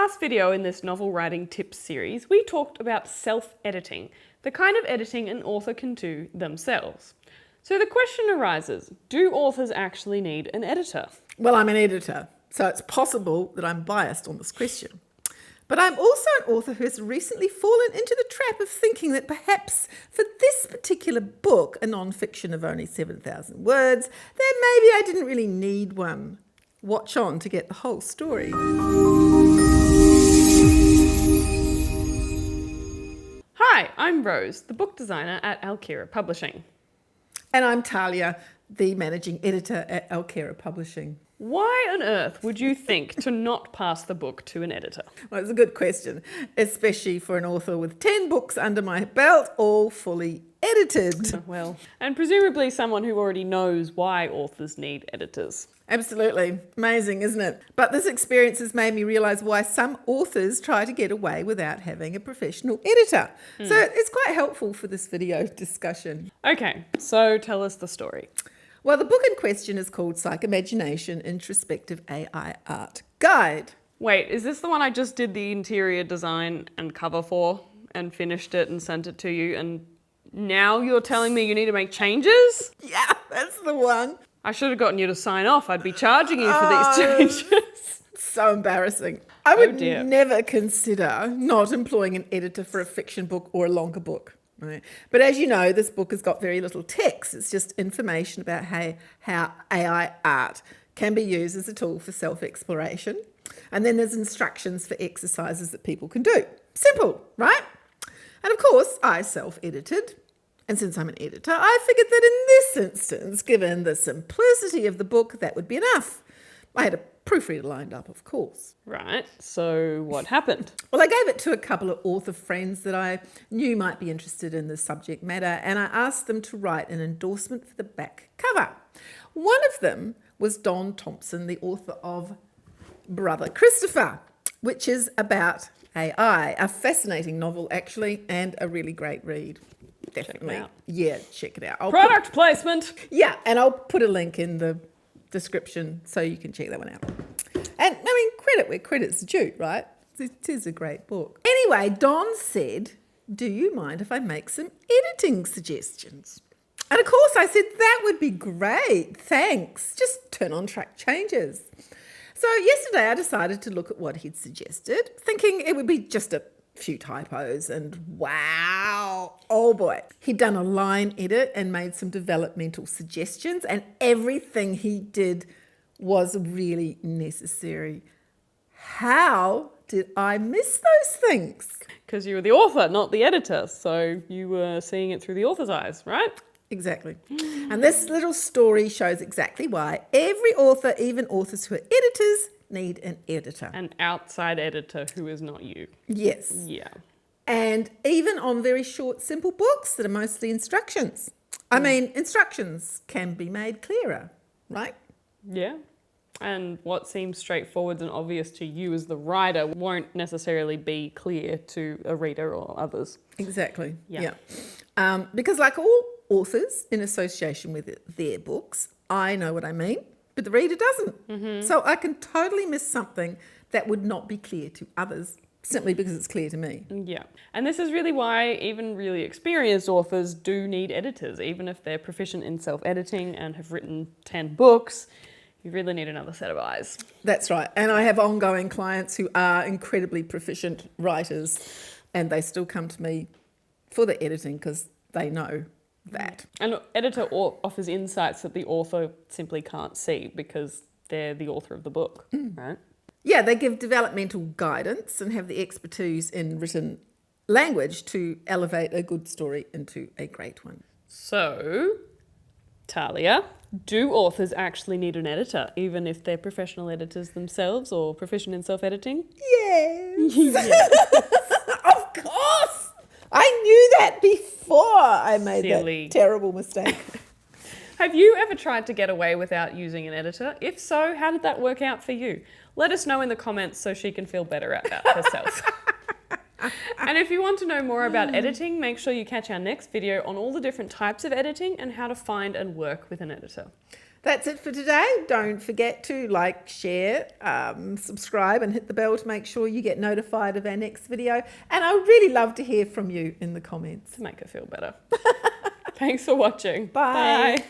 last video in this novel writing tips series, we talked about self-editing, the kind of editing an author can do themselves. So the question arises, do authors actually need an editor? Well, I'm an editor, so it's possible that I'm biased on this question. But I'm also an author who has recently fallen into the trap of thinking that perhaps for this particular book, a non-fiction of only 7,000 words, that maybe I didn't really need one. Watch on to get the whole story. Hi, I'm Rose, the book designer at Alkira Publishing. And I'm Tahlia, the managing editor at Alkira Publishing. Why on earth would you think to not pass the book to an editor? Well, it's a good question, especially for an author with 10 books under my belt, all fully edited. Well, and presumably someone who already knows why authors need editors. Absolutely. Amazing, isn't it? But this experience has made me realise why some authors try to get away without having a professional editor. So it's quite helpful for this video discussion. Okay, so tell us the story. Well, the book in question is called Psychemagination, Introspective AI Art Guide. Wait, is this the one I just did the interior design and cover for and finished it and sent it to you, and now you're telling me you need to make changes? Yeah, that's the one. I should have gotten you to sign off. I'd be charging you for these changes. So embarrassing. I would dear. never consider not employing an editor for a fiction book or a longer book. Right. But as you know, this book has got very little text. It's just information about how AI art can be used as a tool for self-exploration. And then there's instructions for exercises that people can do. Simple, right? And of course, I self-edited. And since I'm an editor, I figured that in this instance, given the simplicity of the book, that would be enough. I had a proofreader lined up, of course. Right, so what happened? Well, I gave it to a couple of author friends that I knew might be interested in the subject matter, and I asked them to write an endorsement for the back cover. One of them was Don Thompson, the author of Brother Christopher, which is about AI, a fascinating novel actually, and a really great read. Definitely. Check it out. Yeah, check it out. Product placement. Yeah, and I'll put a link in the description so you can check that one out. And I mean, credit where credit's due, right? It is a great book. Anyway, Don said, do you mind if I make some editing suggestions? And of course I said, that would be great, thanks. Just turn on track changes. So yesterday I decided to look at what he'd suggested, thinking it would be just a few typos, and wow, oh boy. He'd done a line edit and made some developmental suggestions, and everything he did was really necessary. How did I miss those things? Because you were the author, not the editor, so you were seeing it through the author's eyes, right? Exactly. And this little story shows exactly why every author, even authors who are editors, need an editor. An outside editor who is not you. Yes. Yeah. And even on very short, simple books that are mostly instructions. I mean, instructions can be made clearer, right? Yeah. And what seems straightforward and obvious to you as the writer won't necessarily be clear to a reader or others. Exactly. Yeah. Because like all authors in association with their books, I know what I mean, but the reader doesn't. Mm-hmm. So I can totally miss something that would not be clear to others simply because it's clear to me. Yeah. And this is really why even really experienced authors do need editors. Even if they're proficient in self-editing and have written 10 books, you really need another set of eyes. That's right. And I have ongoing clients who are incredibly proficient writers, and they still come to me for the editing because they know that. And editor offers insights that the author simply can't see because they're the author of the book, right? Yeah, they give developmental guidance and have the expertise in written language to elevate a good story into a great one. So, Tahlia, do authors actually need an editor, even if they're professional editors themselves or proficient in self-editing? Yes. Of course. I knew that before I made that terrible mistake. Have you ever tried to get away without using an editor? If so, how did that work out for you? Let us know in the comments so she can feel better about herself. And if you want to know more about editing, make sure you catch our next video on all the different types of editing and how to find and work with an editor. That's it for today. Don't forget to like, share, subscribe and hit the bell to make sure you get notified of our next video. And I would really love to hear from you in the comments. To make her feel better. Thanks for watching. Bye. Bye.